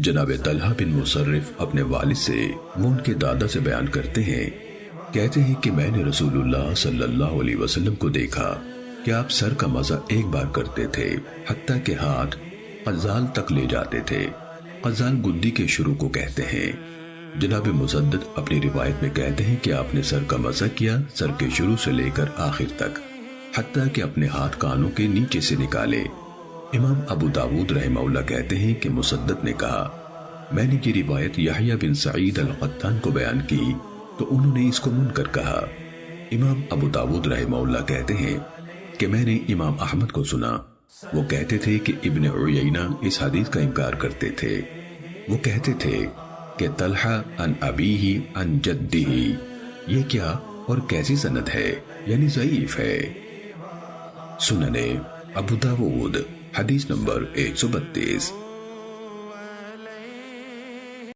جناب طلحہ بن مصرف اپنے والد سے وہ ان کے دادا سے بیان کرتے ہیں، کہتے ہیں کہ میں نے رسول اللہ صلی اللہ علیہ وسلم کو دیکھا کہ آپ سر کا مزہ ایک بار کرتے تھے حتیٰ کہ ہاتھ قزال تک لے جاتے تھے۔ قزال گدی کے شروع کو کہتے ہیں۔ جناب مسدد اپنی روایت میں کہتے ہیں کہ آپ نے سر کا مزہ کیا سر کے شروع سے لے کر آخر تک، حتیٰ کہ اپنے ہاتھ کانوں کے نیچے سے نکالے۔ امام ابو داود رحمہ اللہ کہتے ہیں کہ مسدد نے کہا، میں نے یہ روایت یحییٰ بن سعید القطان کو بیان کی تو انہوں نے اس کو منکر کہا۔ امام ابو داود رحمہ اللہ کہتے ہیں کہ میں نے امام احمد کو سنا، وہ کہتے تھے کہ ابن عیینہ اس حدیث کا انکار کرتے تھے۔ وہ کہتے تھے کہ طلحہ عن ابیہ عن جدہ، یہ کیا اور کیسی سند ہے، یعنی ضعیف ہے۔ سنن ابو داود حدیث نمبر 132۔